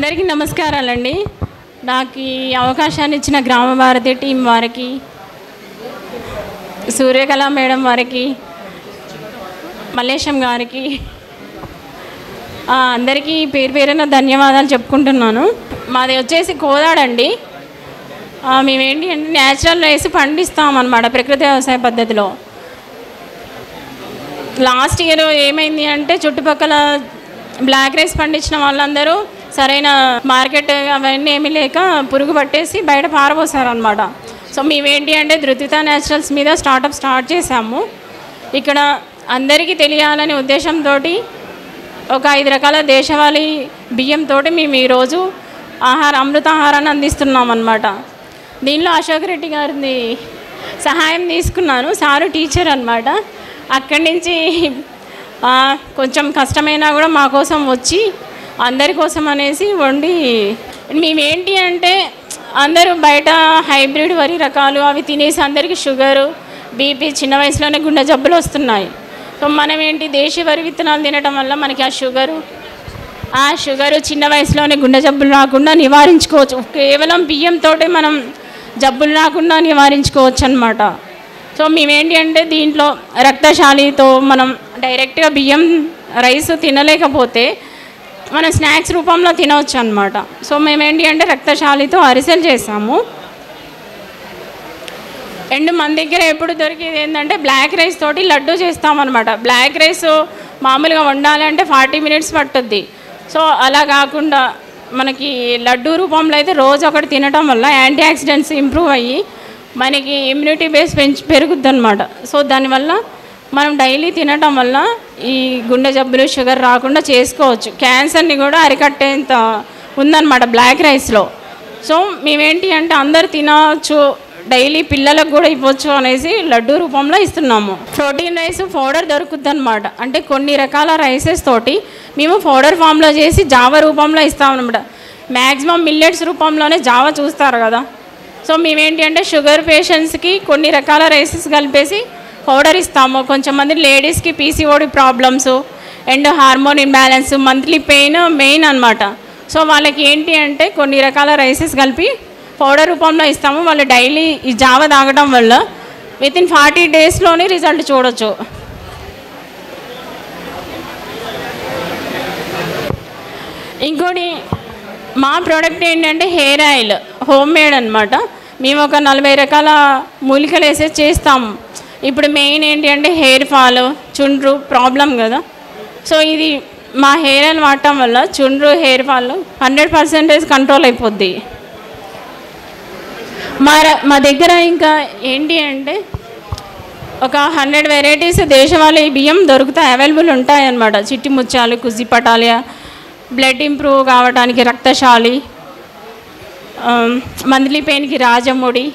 అందరికీ నమస్కారాలండి. నాకు ఈ అవకాశాన్ని ఇచ్చిన గ్రామ భారతి టీం వారికి, సూర్యకళ మేడం వారికి, మల్లేశం గారికి అందరికీ పేరు పేరున ధన్యవాదాలు చెప్పుకుంటున్నాను. మాది వచ్చేసి కోదాడండి. మేమేంటి అంటే న్యాచురల్ రైస్ పండిస్తామన్నమాట ప్రకృతి వ్యవసాయ పద్ధతిలో. లాస్ట్ ఇయర్ ఏమైంది అంటే చుట్టుపక్కల బ్లాక్ రైస్ పండించిన వాళ్ళందరూ సరైన మార్కెట్ అవన్నీ ఏమీ లేక పురుగు పట్టేసి బయట పారబోసారనమాట. సో మేమేంటి అంటే ధృతిత న్యాచురల్స్ మీద స్టార్ట్ చేసాము. ఇక్కడ అందరికీ తెలియాలనే ఉద్దేశంతో ఒక 5 రకాల దేశవాళీ బియ్యంతో మేము ఈరోజు అమృత ఆహారాన్ని అందిస్తున్నాం అన్నమాట. దీనిలో అశోక్ రెడ్డి గారిని సహాయం తీసుకున్నాను. సారు టీచర్ అన్నమాట. అక్కడి నుంచి కొంచెం కష్టమైనా కూడా మా కోసం వచ్చి అందరి కోసం అనేసి వండి, మేమేంటి అంటే అందరూ బయట హైబ్రిడ్ వరి రకాలు అవి తినేసి అందరికీ షుగరు, బీపీ, చిన్న వయసులోనే గుండె జబ్బులు వస్తున్నాయి. సో మనం ఏంటి దేశీ వరి విత్తనాలు తినడం వల్ల మనకి ఆ షుగరు చిన్న వయసులోనే గుండె జబ్బులు రాకుండా నివారించుకోవచ్చు. కేవలం బియ్యంతో మనం జబ్బులు రాకుండా నివారించుకోవచ్చు అన్నమాట. సో మేమేంటి అంటే దీంట్లో రక్తశాలితో మనం డైరెక్ట్గా బియ్యం రైస్ తినలేకపోతే మనం స్నాక్స్ రూపంలో తినవచ్చు అన్నమాట. సో మేమేంటి అంటే రక్తశాలితో అరిసెలు చేసాము. అండ్ మన దగ్గర ఎప్పుడు దొరికేది ఏంటంటే బ్లాక్ రైస్ తోటి లడ్డు చేస్తామన్నమాట. బ్లాక్ రైస్ మామూలుగా వండాలి అంటే 40 మినిట్స్ పట్టుద్ది. సో అలా కాకుండా మనకి లడ్డు రూపంలో అయితే రోజు ఒకటి తినడం వల్ల యాంటీ ఆక్సిడెంట్స్ ఇంప్రూవ్ అయ్యి మనకి ఇమ్యూనిటీ బేస్ పెరుగుద్ది అనమాట. సో దానివల్ల మనం డైలీ తినటం వల్ల ఈ గుండె జబ్బులు, షుగర్ రాకుండా చేసుకోవచ్చు. క్యాన్సర్ని కూడా అరికట్టేంత ఉందన్నమాట బ్లాక్ రైస్లో. సో మేమేంటి అంటే అందరు తినవచ్చు, డైలీ పిల్లలకు కూడా ఇవ్వచ్చు అనేసి లడ్డు రూపంలో ఇస్తున్నాము. ప్రోటీన్ రైస్ పౌడర్ దొరుకుద్ది అనమాట. అంటే కొన్ని రకాల రైసెస్ తోటి మేము పౌడర్ ఫామ్లో చేసి జావ రూపంలో ఇస్తామన్నమాట. మ్యాక్సిమం మిల్లెట్స్ రూపంలోనే జావ చూస్తారు కదా. సో మేమేంటి అంటే షుగర్ పేషెంట్స్కి కొన్ని రకాల రైసెస్ కలిపేసి పౌడర్ ఇస్తాము. కొంచెం మంది లేడీస్కి PCOD problems and hormone imbalance, monthly pain main అనమాట. సో వాళ్ళకి ఏంటి అంటే కొన్ని రకాల రైసెస్ కలిపి పౌడర్ రూపంలో ఇస్తాము. వాళ్ళు డైలీ ఈ జావ తాగడం వల్ల వితిన్ 40 డేస్లోనే రిజల్ట్ చూడొచ్చు. ఇంకోటి మా ప్రోడక్ట్ ఏంటంటే హెయిర్ ఆయిల్ హోమ్ మేడ్ అనమాట. మేము ఒక 40 రకాల మూలికలు వేసే చేస్తాము. ఇప్పుడు మెయిన్ ఏంటి అంటే హెయిర్ ఫాల్, చుండ్రు ప్రాబ్లం కదా. సో ఇది మా హెయిర్ ఆయిల్ వాడటం వల్ల చుండ్రు, హెయిర్ ఫాల్ 100% కంట్రోల్ అయిపోద్ది. మా దగ్గర ఇంకా ఏంటి అంటే ఒక 100 వెరైటీస్ దేశవాళీ బియ్యం దొరుకుతాయి, అవైలబుల్ ఉంటాయి అన్నమాట. చిట్టి ముత్యాలు, కుజి పటాలియా, బ్లడ్ ఇంప్రూవ్ కావడానికి రక్తశాలి, మంత్లీ పెయిన్కి రాజముడి,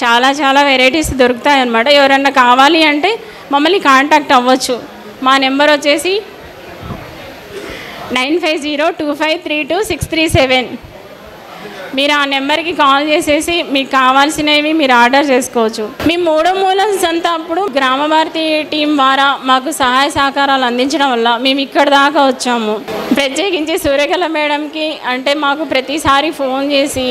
చాలా వెరైటీస్ దొరుకుతాయి అన్నమాట. ఎవరన్నా కావాలి అంటే మమ్మల్ని కాంటాక్ట్ అవ్వచ్చు. మా నెంబర్ వచ్చేసి 9502532637. మీరు ఆ నెంబర్కి కాల్ చేసేసి మీకు కావాల్సినవి మీరు ఆర్డర్ చేసుకోవచ్చు. మేము 3వ మూల సంత అప్పుడు గ్రామ భారతి టీం ద్వారా మాకు సహాయ సహకారాలు అందించడం వల్ల మేము ఇక్కడ దాకా వచ్చాము. ప్రత్యేకించి సూర్యకళ మేడంకి అంటే మాకు ప్రతిసారి ఫోన్ చేసి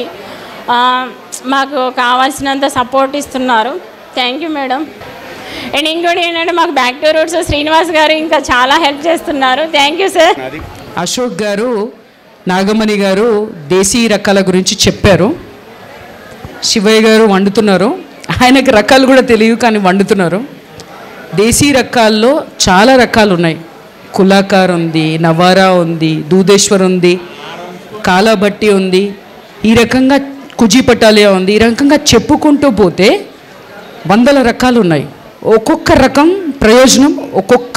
మాకు కావాల్సినంత సపోర్ట్ ఇస్తున్నారు. Thank you madam. అండ్ ఇంకోటి ఏంటంటే మాకు బ్యాక్ టు రూట్స్ శ్రీనివాస్ గారు ఇంకా చాలా హెల్ప్ చేస్తున్నారు. Thank you sir. Ashok garu, Nagamani గారు దేశీ రకాల గురించి చెప్పారు. శివయ్య గారు వండుతున్నారు. ఆయనకు రకాలు కూడా తెలియదు కానీ వండుతున్నారు. దేశీ రకాల్లో చాలా రకాలు ఉన్నాయి. కులాకార్ ఉంది, నవారా ఉంది, దూదేశ్వర్ ఉంది, కాలాబట్టి ఉంది, ఈ రకంగా కుజీ పటాలియా ఉంది. ఈ రకంగా చెప్పుకుంటూ పోతే 100 రకాలు ఉన్నాయి. ఒక్కొక్క రకం ప్రయోజనం ఒక్కొక్క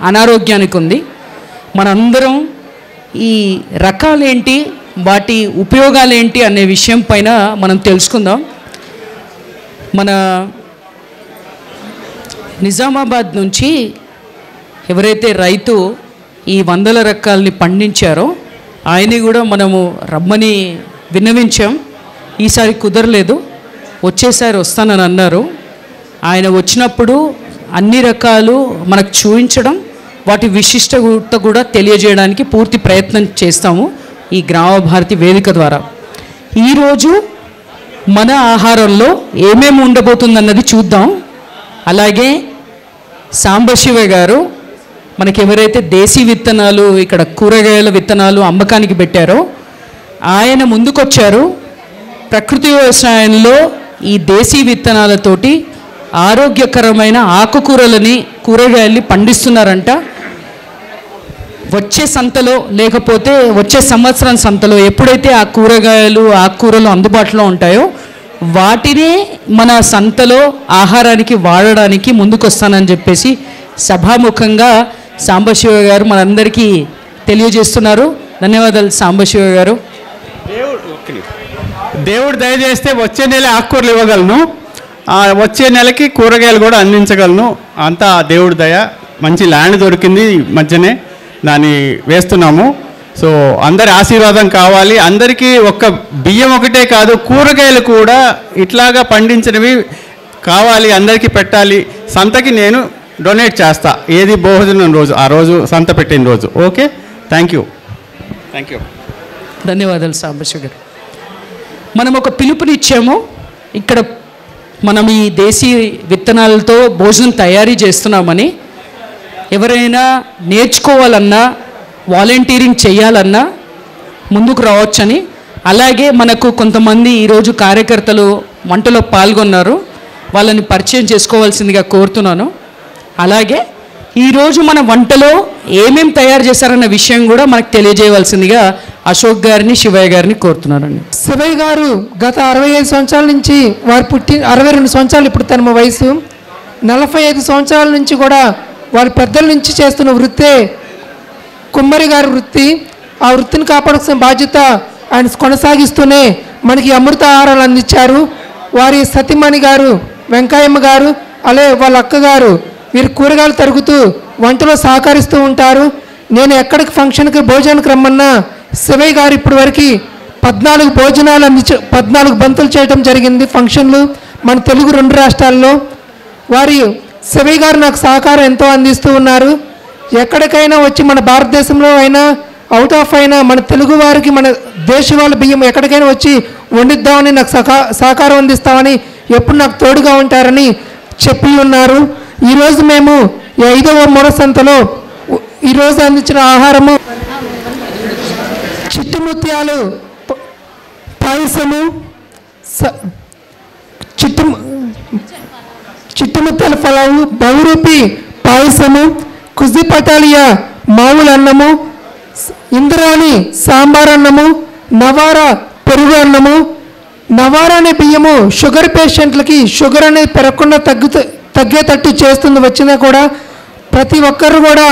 అనారోగ్యానికి ఉంది. మనందరం ఈ రకాలేంటి, వాటి ఉపయోగాలేంటి అనే విషయం పైన మనం తెలుసుకుందాం. మన నిజామాబాద్ నుంచి ఎవరైతే రైతు ఈ 100 రకాలని పండించారో ఆయన్ని కూడా మనము రమ్మని విన్నవించాం. ఈసారి కుదరలేదు, వచ్చేసారి వస్తానని అన్నారు. ఆయన వచ్చినప్పుడు అన్ని రకాలు మనకు చూపించడం, వాటి విశిష్టత కూడా తెలియజేయడానికి పూర్తి ప్రయత్నం చేస్తాము. ఈ గ్రామ భారతి వేదిక ద్వారా. ఈరోజు మన ఆహారంలో ఏమేమి ఉండబోతుందన్నది చూద్దాం. అలాగే సాంబశివ గారు మనకి ఎవరైతే దేశీ విత్తనాలు, ఇక్కడ కూరగాయల విత్తనాలు అమ్మకానికి పెట్టారో ఆయన ముందుకొచ్చారు. ప్రకృతి వ్యవసాయంలో ఈ దేశీ విత్తనాలతోటి ఆరోగ్యకరమైన ఆకుకూరలని, కూరగాయల్ని పండిస్తున్నారంట. వచ్చే సంతలో లేకపోతే వచ్చే సంవత్సరం సంతలో ఎప్పుడైతే ఆ కూరగాయలు, ఆకుకూరలు అందుబాటులో ఉంటాయో వాటినే మన సంతలో ఆహారానికి వాడడానికి ముందుకొస్తానని చెప్పేసి సభాముఖంగా సాంబశివ గారు మనందరికీ తెలియజేస్తున్నారు. ధన్యవాదాలు సాంబశివ గారు. దేవుడు దయచేస్తే వచ్చే నెల ఆకుకూరలు ఇవ్వగలను, వచ్చే నెలకి కూరగాయలు కూడా అందించగలను. అంతా దేవుడి దయ. మంచి ల్యాండ్ దొరికింది మధ్యనే, దాన్ని వేస్తున్నాము. సో అందరి ఆశీర్వాదం కావాలి. అందరికీ ఒక్క బియ్యం ఒకటే కాదు, కూరగాయలు కూడా ఇట్లాగా పండించినవి కావాలి, అందరికీ పెట్టాలి. సంతకి నేను డొనేట్ చేస్తా, ఏది భోజనం రోజు, ఆ రోజు సంత పెట్టిన రోజు. Okay, thank you. ధన్యవాదాలు సాంబశివ గారు. మనం ఒక పిలుపునిచ్చాము. ఇక్కడ మనం ఈ దేశీ విత్తనాలతో భోజనం తయారీ చేస్తున్నామని. ఎవరైనా నేర్చుకోవాలన్నా, వాలంటీరింగ్ చేయాలన్నా ముందుకు రావచ్చని. అలాగే మనకు కొంతమంది ఈరోజు కార్యకర్తలు వంటలో పాల్గొన్నారు, వాళ్ళని పరిచయం చేసుకోవాల్సిందిగా కోరుతున్నాను. అలాగే ఈరోజు మన వంటలో ఏమేం తయారు చేశారన్న విషయం కూడా మనకు తెలియజేయవలసిందిగా అశోక్ గారిని, శివయ్య గారిని కోరుతున్నారండి. శివయ్య గారు గత 65 సంవత్సరాల నుంచి, వారు 62 సంవత్సరాలు ఇప్పుడు తన వయసు, 45 సంవత్సరాల నుంచి కూడా వారి పెద్దల నుంచి చేస్తున్న వృత్తే కుమ్మరి గారి వృత్తి. ఆ వృత్తిని కాపాడాల్సిన బాధ్యత ఆయన కొనసాగిస్తూనే మనకి అమృత ఆహారాలు అందించారు. వారి సతీమణి గారు వెంకయ్యమ్మ గారు, అలాగే వాళ్ళ అక్కగారు, వీరు కూరగాయలు తరుగుతూ వంటలో సహకరిస్తూ ఉంటారు. నేను ఎక్కడికి ఫంక్షన్కి భోజనానికి రమ్మన్నా శివయ్య గారు ఇప్పటి వరకు 14 భోజనాలు 14 బంతులు చేయడం జరిగింది ఫంక్షన్లు మన తెలుగు 2 రాష్ట్రాల్లో. వారి శివయ్య గారు నాకు సహకారం ఎంతో అందిస్తూ ఉన్నారు. ఎక్కడికైనా వచ్చి మన భారతదేశంలో అయినా, అవుట్ ఆఫ్ అయినా, మన తెలుగు వారికి, మన దేశ వాళ్ళ బియ్యం ఎక్కడికైనా వచ్చి వండిద్దామని, నాకు సహకారం అందిస్తామని, ఎప్పుడు నాకు తోడుగా ఉంటారని చెప్పి ఉన్నారు. ఈరోజు మేము 5వ మూల సంతలో ఈరోజు అందించిన ఆహారము చిట్టుముత్యాలు పాయసము, చిట్టుముత్యాల పలావు, బహురూపి పాయసము, కుజి పటాలియా మామూలు అన్నము, ఇంద్రాణి సాంబార్ అన్నము, నవార పెరుగు అన్నము. నవార అనే బియ్యము షుగర్ పేషెంట్లకి షుగర్ అనేది పెరగకుండా తగ్గేటట్టు చేస్తుంది. వచ్చినా కూడా ప్రతి ఒక్కరు కూడా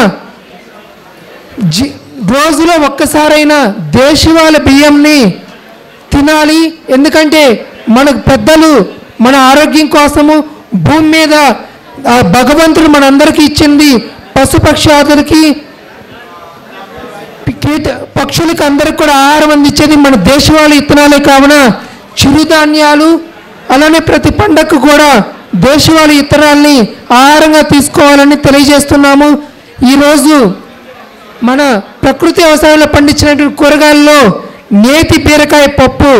రోజులో ఒక్కసారైనా దేశవాళ బియ్యంని తినాలి. ఎందుకంటే మనకు పెద్దలు మన ఆరోగ్యం కోసము భూమి మీద భగవంతుడు మనందరికీ ఇచ్చింది పశుపక్షాదులకి, పక్షులకి అందరికి కూడా ఆహారం అందించేది మన దేశవాళీ విత్తనాలే. కావున చిరుధాన్యాలు, అలానే ప్రతి పండగకు కూడా దేశవాళీ విత్తనాల్ని ఆహారంగా తీసుకోవాలని తెలియజేస్తున్నాము. ఈరోజు మన ప్రకృతి వ్యవసాయంలో పండించినటువంటి కూరగాయల్లో నేతి బీరకాయ పప్పు,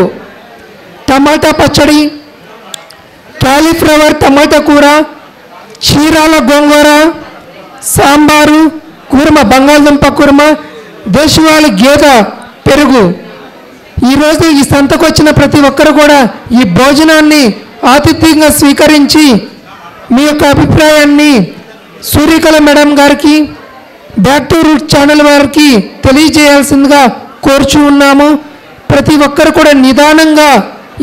టమాటా పచ్చడి, కాలీఫ్లవర్ టమాటా కూర, చీరాల గోంగూర, సాంబారు, కూరమ బంగాళదుంప కూరమ, దేశవాళీ గేదె పెరుగు. ఈరోజు ఈ సంతకు వచ్చిన ప్రతి ఒక్కరు కూడా ఈ భోజనాన్ని ఆతిథ్యంగా స్వీకరించి మీ యొక్క అభిప్రాయాన్ని సూర్యకళ మేడం గారికి, బ్యాక్ టు రూట్ ఛానల్ వారికి తెలియజేయాల్సిందిగా కోరుచు ఉన్నాము. ప్రతి ఒక్కరు కూడా నిదానంగా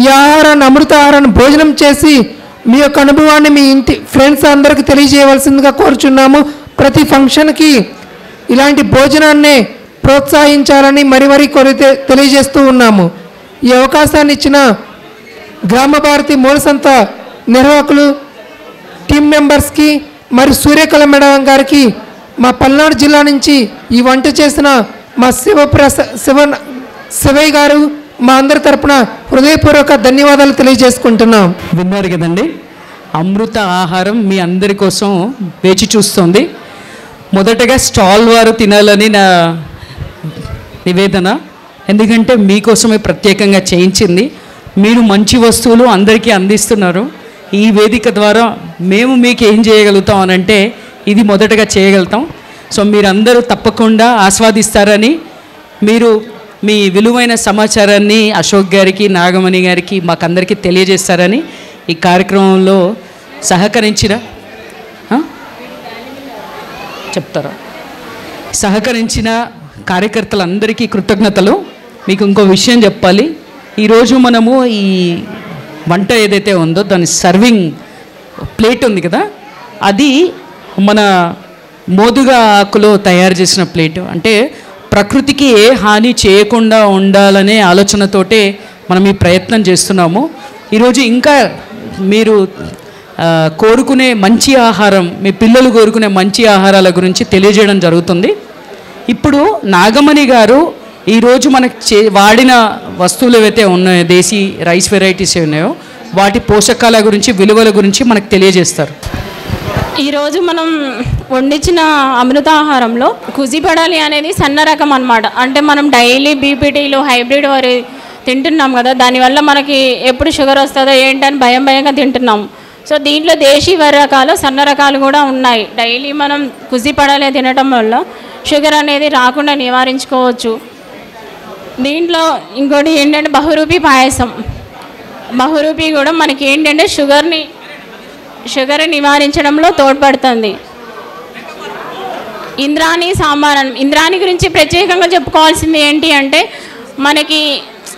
ఈ ఆహారాన్ని, అమృత ఆహారాన్ని భోజనం చేసి మీ యొక్క అనుభవాన్ని మీ ఇంటి ఫ్రెండ్స్ అందరికీ తెలియజేయవలసిందిగా కోరుచున్నాము. ప్రతి ఫంక్షన్కి ఇలాంటి భోజనాన్ని ప్రోత్సహించాలని మరీ తెలియజేస్తూ ఉన్నాము. ఈ అవకాశాన్ని ఇచ్చిన గ్రామ భారతి మూలసంత నిర్వాహకులు, టీం మెంబర్స్కి, మరి సూర్యకళ మేడం గారికి, మా పల్నాడు జిల్లా నుంచి ఈ వంట చేసిన మా శివయ్య గారు, మా అందరి తరపున హృదయపూర్వక ధన్యవాదాలు తెలియజేసుకుంటున్నాం. విన్నారు కదండి, అమృత ఆహారం మీ అందరి కోసం వేచి చూస్తుంది. మొదటగా స్టాల్ వారు తినాలని నా నివేదన. ఎందుకంటే మీకోసమే ప్రత్యేకంగా చేయించింది. మీరు మంచి వస్తువులు అందరికీ అందిస్తున్నారు. ఈ వేదిక ద్వారా మేము మీకు ఏం చేయగలుగుతాం అని అంటే ఇది మొదటగా చేయగలుగుతాం. సో మీరందరూ తప్పకుండా ఆస్వాదిస్తారని, మీరు మీ విలువైన సమాచారాన్ని అశోక్ గారికి, నాగమణి గారికి, మాకందరికీ తెలియజేస్తారని ఈ కార్యక్రమంలో సహకరించిన కార్యకర్తలందరికీ కృతజ్ఞతలు. మీకు ఇంకో విషయం చెప్పాలి. ఈరోజు మనము ఈ వంట ఏదైతే ఉందో దాని సర్వింగ్ ప్లేట్ ఉంది కదా, అది మన మోదుగా ఆకులో తయారు చేసిన ప్లేట్. అంటే ప్రకృతికి ఏ హాని చేయకుండా ఉండాలనే ఆలోచనతోటే మనం ఈ ప్రయత్నం చేస్తున్నాము. ఈరోజు ఇంకా మీరు కోరుకునే మంచి ఆహారం, మీ పిల్లలు కోరుకునే మంచి ఆహారాల గురించి తెలియజేయడం జరుగుతుంది. ఇప్పుడు నాగమణి గారు ఈరోజు మనకు వాడిన వస్తువులు ఏవైతే ఉన్నాయో, దేశీ రైస్ వెరైటీస్ ఉన్నాయో, వాటి పోషకాల గురించి, విలువల గురించి మనకు తెలియజేస్తారు. ఈరోజు మనం వండించిన అమృతాహారంలో కుజిపడాలి అనేది సన్న రకం అన్నమాట. అంటే మనం డైలీ బీపీటీలు, హైబ్రిడ్ వరి తింటున్నాం కదా, దానివల్ల మనకి ఎప్పుడు షుగర్ వస్తుందో ఏంటని భయంగా తింటున్నాం. సో దీంట్లో దేశీ వరి రకాలు, సన్న రకాలు కూడా ఉన్నాయి. డైలీ మనం కుజిపడాలి తినటం వల్ల షుగర్ అనేది రాకుండా నివారించుకోవచ్చు. దీంట్లో ఇంకోటి ఏంటంటే బహురూపి పాయసం. బహురూపి కూడా మనకి ఏంటంటే షుగర్ నివారించడంలో తోడ్పడుతుంది. ఇంద్రాణి సాంబారం. ఇంద్రాణి గురించి ప్రత్యేకంగా చెప్పుకోవాల్సింది ఏంటి అంటే, మనకి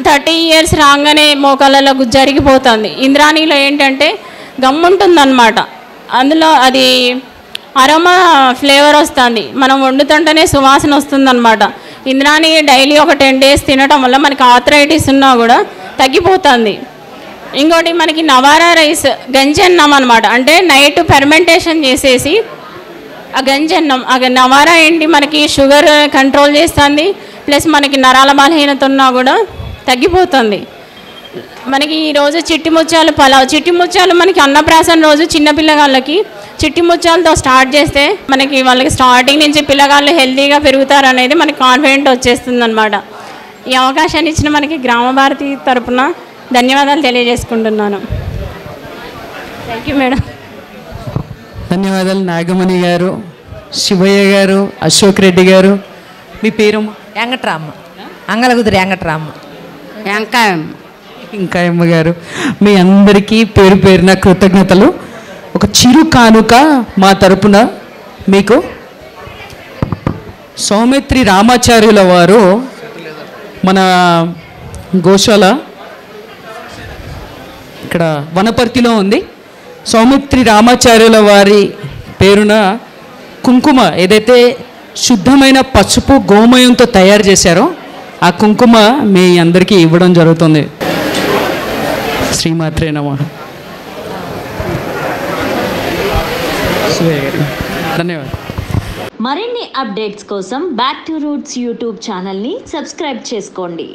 30 years రాగానే మోకాళ్ళలో జరిగిపోతుంది. ఇంద్రాణిలో ఏంటంటే గమ్ ఉంటుందన్నమాట. అందులో అది అరోమా ఫ్లేవర్ వస్తుంది, మనం వండుతుంటేనే సువాసన వస్తుందన్నమాట. ఇంద్రాణి డైలీ ఒక 10 days తినడం వల్ల మనకి ఆర్థరైటిస్ ఉన్నా కూడా తగ్గిపోతుంది. ఇంకోటి మనకి నవారా రైస్, గంజి అన్నం అనమాట. అంటే నైట్ ఫెర్మెంటేషన్ చేసేసి ఆ గంజి అన్నం, ఆ నవారా ఏంటి మనకి షుగర్ కంట్రోల్ చేస్తుంది, ప్లస్ మనకి నరాల బలహీనత ఉన్నా కూడా తగ్గిపోతుంది. మనకి ఈరోజు చిట్టి ముత్యాలు పలావ్. చిట్టి ముత్యాలు మనకి అన్నప్రాసన రోజు చిన్నపిల్లగాళ్ళకి చిట్టి ముత్యాలతో స్టార్ట్ చేస్తే మనకి వాళ్ళకి స్టార్టింగ్ నుంచి పిల్లగాళ్ళు హెల్తీగా పెరుగుతారు అనేది మనకి కాన్ఫిడెంట్ వచ్చేస్తుంది అనమాట. ఈ అవకాశాన్ని ఇచ్చిన మనకి గ్రామభారతి తరపున ధన్యవాదాలు తెలియజేసుకుంటున్నాను. Thank you madam. ధన్యవాదాలు నాగమణి గారు, శివయ్య గారు, అశోక్ రెడ్డి గారు. మీ పేరు? వెంకట్రామ, అంగలగుదిరి వెంకట్రామ. ఇంకాయమ్మ గారు. మీ అందరికీ పేరు పేరున కృతజ్ఞతలు. ఒక చిరు కానుక మా తరపున మీకు. సౌమిత్రి రామాచార్యుల వారు మన గోశాల ఇక్కడ వనపర్తిలో ఉంది. సౌమిత్రి రామాచార్యుల వారి పేరున కుంకుమ ఏదైతే శుద్ధమైన పసుపు గోమయంతో తయారు చేశారో ఆ కుంకుమ మీ అందరికీ ఇవ్వడం జరుగుతుంది. శ్రీమాత్రే నమః. ధన్యవాదాలు. మరిన్ని అప్డేట్స్ కోసం బ్యాక్ టు రూట్స్ యూట్యూబ్ ఛానల్ని సబ్స్క్రైబ్ చేసుకోండి.